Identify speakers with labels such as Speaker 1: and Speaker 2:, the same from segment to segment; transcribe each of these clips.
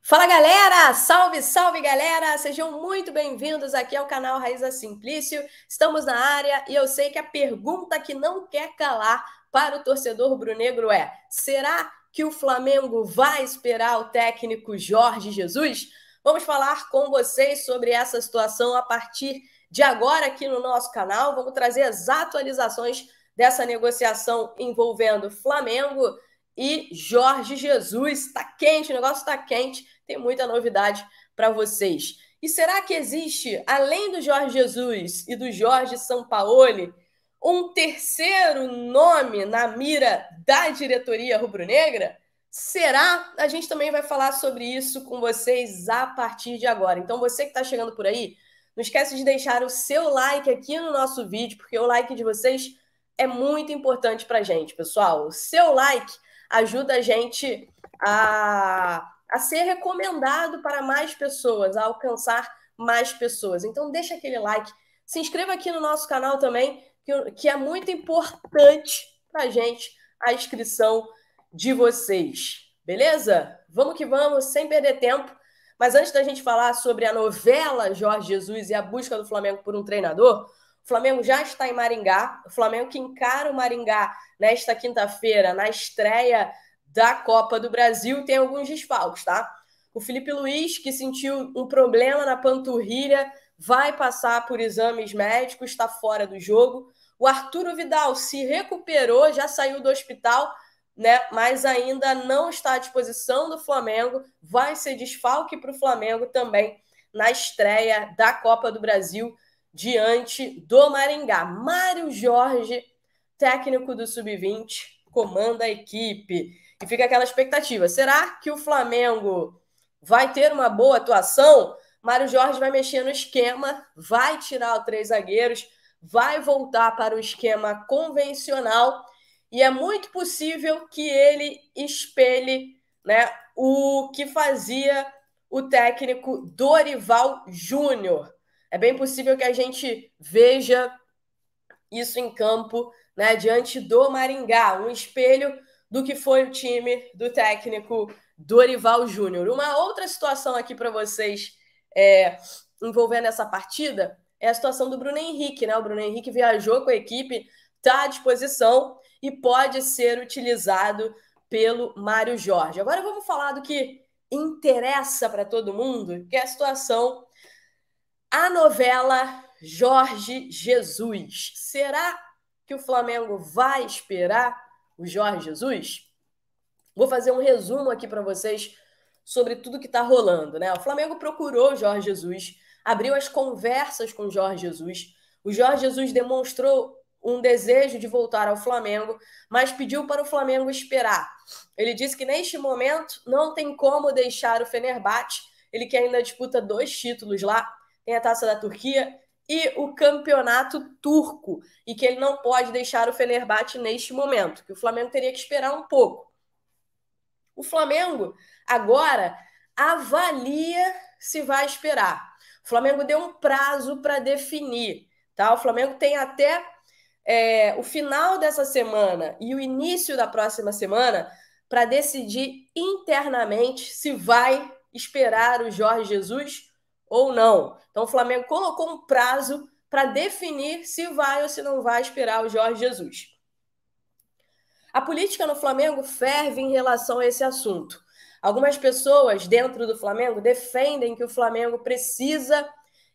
Speaker 1: Fala galera! Salve, salve galera! Sejam muito bem-vindos aqui ao canal Raíza Simplício. Estamos na área e eu sei que a pergunta que não quer calar para o torcedor rubro-negro é: será que o Flamengo vai esperar o técnico Jorge Jesus? Vamos falar com vocês sobre essa situação a partir de agora aqui no nosso canal. Vamos trazer as atualizações dessa negociação envolvendo Flamengo e Jorge Jesus. Está quente, o negócio está quente. Tem muita novidade para vocês. E será que existe, além do Jorge Jesus e do Jorge Sampaoli, um terceiro nome na mira da diretoria rubro-negra? Será? A gente também vai falar sobre isso com vocês a partir de agora. Então, você que está chegando por aí, não esquece de deixar o seu like aqui no nosso vídeo, porque o like de vocês é muito importante para a gente, pessoal. O seu like ajuda a gente a ser recomendado para mais pessoas, a alcançar mais pessoas. Então, deixa aquele like. Se inscreva aqui no nosso canal também, que é muito importante para a gente a inscrição de vocês. Beleza? Vamos que vamos, sem perder tempo. Mas antes da gente falar sobre a novela Jorge Jesus e a busca do Flamengo por um treinador, o Flamengo já está em Maringá. O Flamengo que encara o Maringá nesta quinta-feira, na estreia da Copa do Brasil, tem alguns desfalques, tá? O Felipe Luiz, que sentiu um problema na panturrilha, vai passar por exames médicos, está fora do jogo. O Arturo Vidal se recuperou, já saiu do hospital, né? Mas ainda não está à disposição do Flamengo. Vai ser desfalque para o Flamengo também na estreia da Copa do Brasil diante do Maringá. Mário Jorge, técnico do Sub-20, comanda a equipe. E fica aquela expectativa. Será que o Flamengo vai ter uma boa atuação? Mário Jorge vai mexer no esquema, vai tirar os 3 zagueiros, vai voltar para o esquema convencional e é muito possível que ele espelhe, né, o que fazia o técnico Dorival Júnior. É bem possível que a gente veja isso em campo, né, diante do Maringá, um espelho do que foi o time do técnico Dorival Júnior. Uma outra situação aqui para vocês envolvendo essa partida é a situação do Bruno Henrique, né? O Bruno Henrique viajou com a equipe, está à disposição e pode ser utilizado pelo Mário Jorge. Agora vamos falar do que interessa para todo mundo, que é a situação, a novela Jorge Jesus. Será que o Flamengo vai esperar o Jorge Jesus? Vou fazer um resumo aqui para vocês sobre tudo que está rolando, né? O Flamengo procurou o Jorge Jesus, abriu as conversas com o Jorge Jesus. O Jorge Jesus demonstrou um desejo de voltar ao Flamengo, mas pediu para o Flamengo esperar. Ele disse que neste momento não tem como deixar o Fenerbahçe, ele que ainda disputa 2 títulos lá, tem a Taça da Turquia e o Campeonato Turco, e que ele não pode deixar o Fenerbahçe neste momento, que o Flamengo teria que esperar um pouco. O Flamengo agora avalia se vai esperar. O Flamengo deu um prazo para definir, tá? O Flamengo tem até o final dessa semana e o início da próxima semana para decidir internamente se vai esperar o Jorge Jesus ou não. Então o Flamengo colocou um prazo para definir se vai ou se não vai esperar o Jorge Jesus. A política no Flamengo ferve em relação a esse assunto. Algumas pessoas dentro do Flamengo defendem que o Flamengo precisa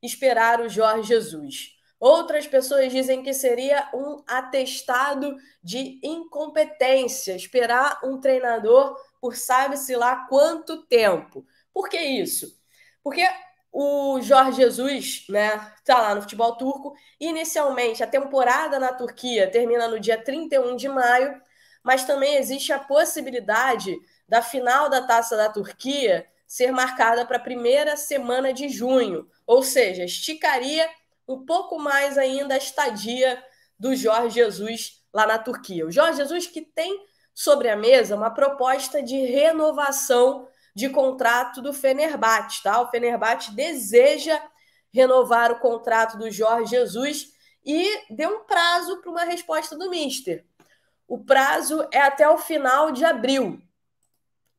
Speaker 1: esperar o Jorge Jesus. Outras pessoas dizem que seria um atestado de incompetência esperar um treinador por sabe-se lá quanto tempo. Por que isso? Porque o Jorge Jesus, né, tá lá no futebol turco. Inicialmente, a temporada na Turquia termina no dia 31 de maio, mas também existe a possibilidade da final da Taça da Turquia ser marcada para a primeira semana de junho, ou seja, esticaria um pouco mais ainda a estadia do Jorge Jesus lá na Turquia. O Jorge Jesus que tem sobre a mesa uma proposta de renovação de contrato do Fenerbahçe, tá? O Fenerbahçe deseja renovar o contrato do Jorge Jesus e deu um prazo para uma resposta do Mister. O prazo é até o final de abril.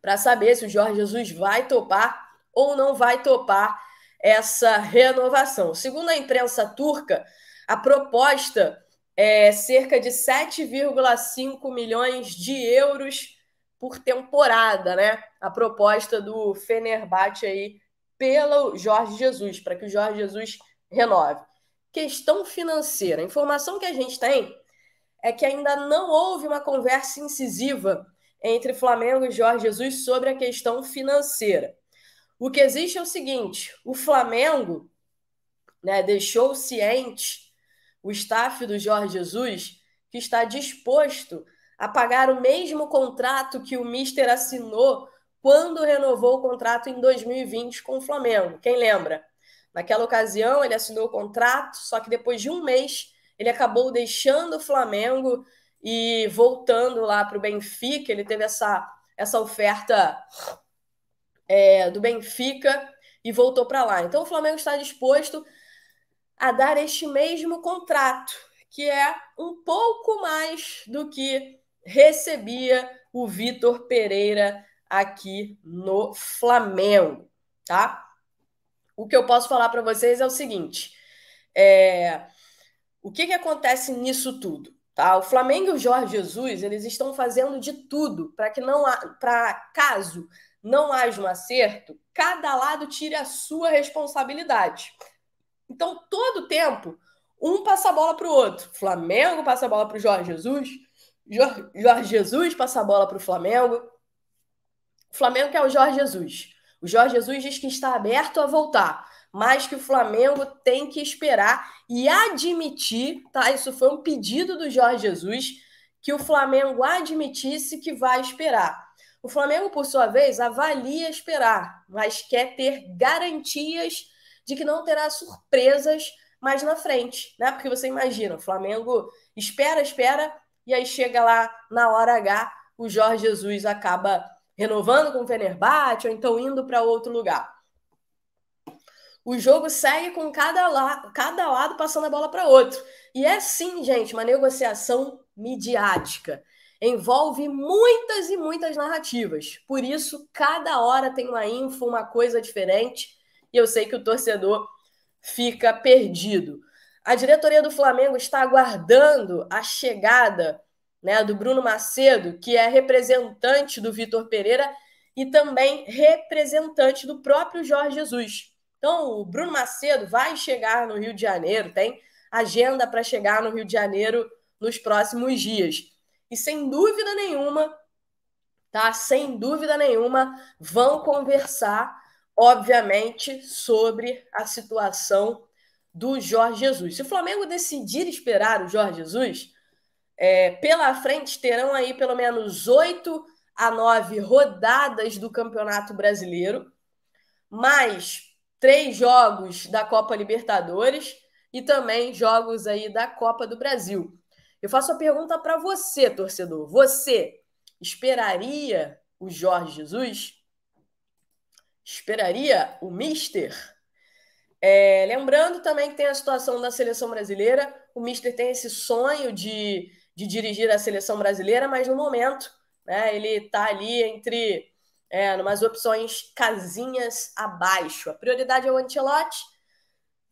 Speaker 1: para saber se o Jorge Jesus vai topar ou não vai topar essa renovação. Segundo a imprensa turca, a proposta é cerca de 7,5 milhões de euros por temporada, né? A proposta do Fenerbahçe aí pelo Jorge Jesus, para que o Jorge Jesus renove. Questão financeira. A informação que a gente tem é que ainda não houve uma conversa incisiva entre Flamengo e Jorge Jesus sobre a questão financeira. O que existe é o seguinte: o Flamengo, né, deixou ciente o staff do Jorge Jesus que está disposto a pagar o mesmo contrato que o Mister assinou quando renovou o contrato em 2020 com o Flamengo. Quem lembra? Naquela ocasião, ele assinou o contrato, só que depois de um mês, ele acabou deixando o Flamengo e voltando lá para o Benfica. Ele teve essa oferta do Benfica e voltou para lá. Então, o Flamengo está disposto a dar este mesmo contrato, que é um pouco mais do que recebia o Vitor Pereira aqui no Flamengo, tá? O que eu posso falar para vocês é o seguinte: o que acontece nisso tudo? Tá? O Flamengo e o Jorge Jesus, eles estão fazendo de tudo para que caso não haja um acerto, cada lado tire a sua responsabilidade. Então, todo tempo, um passa a bola para o outro. Flamengo passa a bola para o Jorge Jesus, Jorge Jesus passa a bola para o Flamengo. O Flamengo quer o Jorge Jesus. O Jorge Jesus diz que está aberto a voltar, mas que o Flamengo tem que esperar e admitir, tá? Isso foi um pedido do Jorge Jesus, que o Flamengo admitisse que vai esperar. O Flamengo, por sua vez, avalia esperar, mas quer ter garantias de que não terá surpresas mais na frente, né? Porque você imagina, o Flamengo espera, e aí chega lá na hora H, o Jorge Jesus acaba renovando com o Fenerbahçe ou então indo para outro lugar. O jogo segue com cada lado passando a bola para outro. E é sim, gente, uma negociação midiática. Envolve muitas e muitas narrativas. Por isso, cada hora tem uma info, uma coisa diferente. E eu sei que o torcedor fica perdido. A diretoria do Flamengo está aguardando a chegada, né, do Bruno Macedo, que é representante do Vitor Pereira e também representante do próprio Jorge Jesus. Então, o Bruno Macedo vai chegar no Rio de Janeiro, tem agenda para chegar no Rio de Janeiro nos próximos dias. E sem dúvida nenhuma, tá? Sem dúvida nenhuma, vão conversar, obviamente, sobre a situação do Jorge Jesus. Se o Flamengo decidir esperar o Jorge Jesus, pela frente terão aí pelo menos 8 a 9 rodadas do Campeonato Brasileiro, mais 3 jogos da Copa Libertadores e também jogos aí da Copa do Brasil. Eu faço a pergunta para você, torcedor. Você esperaria o Jorge Jesus? Esperaria o Mister? Lembrando também que tem a situação da seleção brasileira. O Mister tem esse sonho de dirigir a seleção brasileira, mas no momento, né, ele está ali entre umas opções casinhas abaixo. A prioridade é o Ancelotti.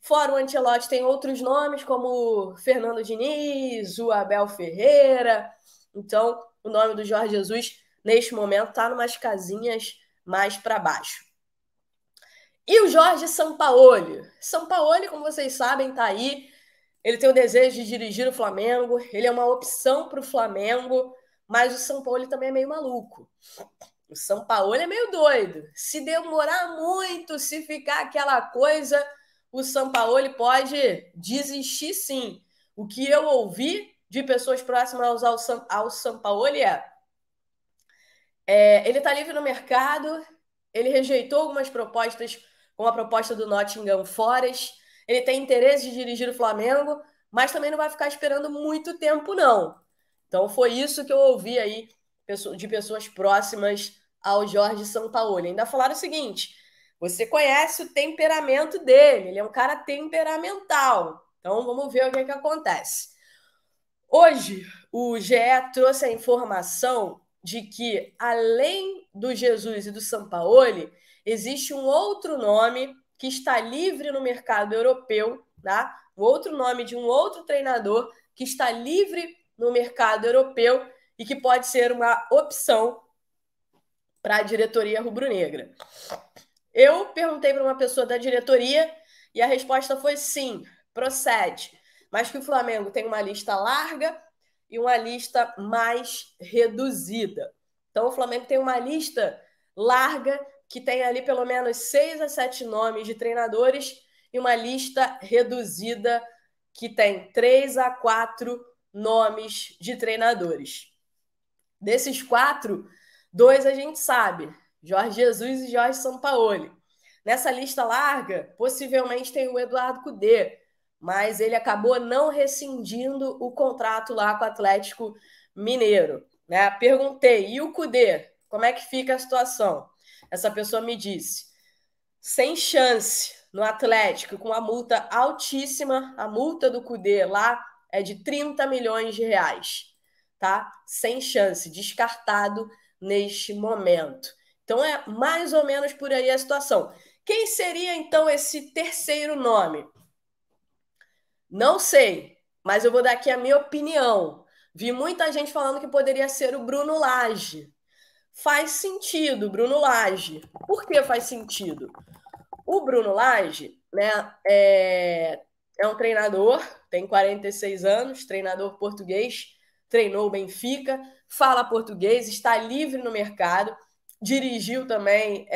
Speaker 1: Fora o Ancelotti, tem outros nomes, como Fernando Diniz, o Abel Ferreira. Então, o nome do Jorge Jesus, neste momento, está numas casinhas mais para baixo. E o Jorge Sampaoli? Sampaoli, como vocês sabem, está aí. Ele tem o desejo de dirigir o Flamengo. Ele é uma opção para o Flamengo. Mas o Sampaoli também é meio maluco. O Sampaoli é meio doido. Se demorar muito, se ficar aquela coisa, o Sampaoli pode desistir sim. O que eu ouvi de pessoas próximas ao Sampaoli ele está livre no mercado, ele rejeitou algumas propostas, como a proposta do Nottingham Forest, ele tem interesse de dirigir o Flamengo, mas também não vai ficar esperando muito tempo, não. Então foi isso que eu ouvi aí de pessoas próximas ao Jorge Sampaoli. Ainda falaram o seguinte: você conhece o temperamento dele, ele é um cara temperamental. Então vamos ver o que acontece. Hoje, o GE trouxe a informação de que, além do Jesus e do Sampaoli, existe um outro nome que está livre no mercado europeu, tá? Um outro nome de um outro treinador que está livre no mercado europeu e que pode ser uma opção para a diretoria rubro-negra. Eu perguntei para uma pessoa da diretoria e a resposta foi sim, procede, mas que o Flamengo tem uma lista larga e uma lista mais reduzida. Então, o Flamengo tem uma lista larga que tem ali pelo menos 6 a 7 nomes de treinadores e uma lista reduzida que tem 3 a 4 nomes de treinadores. Desses 4, 2 a gente sabe, Jorge Jesus e Jorge Sampaoli. Nessa lista larga, possivelmente tem o Eduardo Cudê, mas ele acabou não rescindindo o contrato lá com o Atlético Mineiro. Né? Perguntei, e o Cudê? Como é que fica a situação? Essa pessoa me disse, sem chance no Atlético, com a multa altíssima, a multa do Cudê lá é de 30 milhões de reais, tá? Sem chance, descartado neste momento. Então é mais ou menos por aí a situação. Quem seria então esse terceiro nome? Não sei, mas eu vou dar aqui a minha opinião. Vi muita gente falando que poderia ser o Bruno Lage. Faz sentido, Bruno Lage. Por que faz sentido? O Bruno Lage, né, é um treinador, tem 46 anos, treinador português, treinou o Benfica, fala português, está livre no mercado, dirigiu também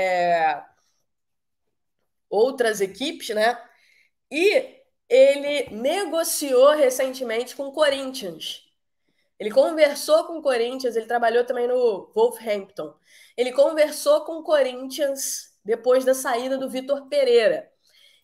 Speaker 1: outras equipes, né? E ele negociou recentemente com o Corinthians. Ele conversou com o Corinthians, ele trabalhou também no Wolverhampton. Ele conversou com o Corinthians depois da saída do Vitor Pereira.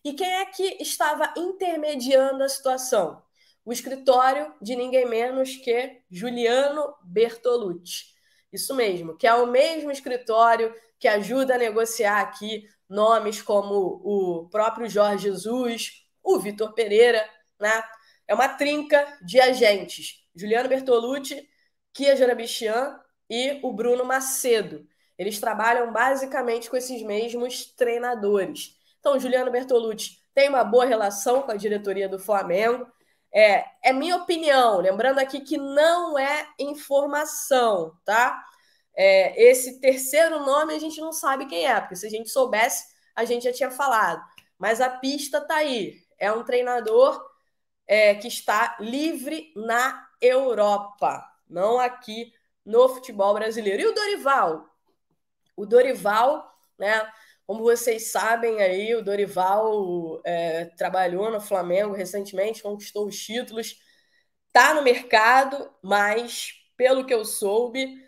Speaker 1: E quem é que estava intermediando a situação? O escritório de ninguém menos que Juliano Bertolucci. Isso mesmo, que é o mesmo escritório que ajuda a negociar aqui nomes como o próprio Jorge Jesus, o Vitor Pereira, né? É uma trinca de agentes. Juliano Bertolucci, Kia Jorabichian e o Bruno Macedo. Eles trabalham basicamente com esses mesmos treinadores. Então, Juliano Bertolucci tem uma boa relação com a diretoria do Flamengo. É minha opinião, lembrando aqui que não é informação, tá? Esse terceiro nome a gente não sabe quem é, porque se a gente soubesse, a gente já tinha falado. Mas a pista tá aí. É um treinador que está livre na Europa, não aqui no futebol brasileiro. E o Dorival? O Dorival, né? Como vocês sabem aí, o Dorival trabalhou no Flamengo recentemente, conquistou os títulos, está no mercado, mas, pelo que eu soube,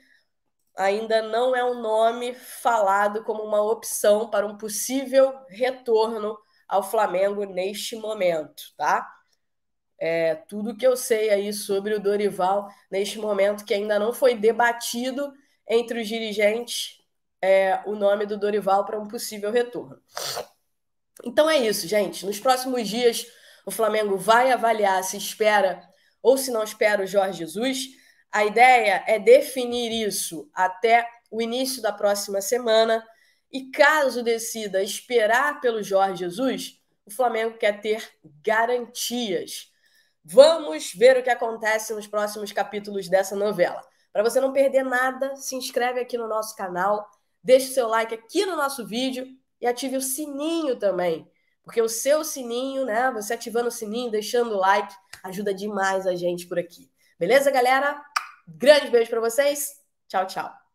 Speaker 1: ainda não é um nome falado como uma opção para um possível retorno ao Flamengo neste momento, tá? Tudo que eu sei aí sobre o Dorival neste momento, que ainda não foi debatido entre os dirigentes, o nome do Dorival para um possível retorno. Então é isso, gente. Nos próximos dias, o Flamengo vai avaliar se espera ou se não espera o Jorge Jesus. A ideia é definir isso até o início da próxima semana. E caso decida esperar pelo Jorge Jesus, o Flamengo quer ter garantias. Vamos ver o que acontece nos próximos capítulos dessa novela. Para você não perder nada, se inscreve aqui no nosso canal, deixe seu like aqui no nosso vídeo e ative o sininho também, porque o seu sininho, né, você ativando o sininho, deixando o like, ajuda demais a gente por aqui. Beleza, galera? Grande beijo para vocês. Tchau, tchau.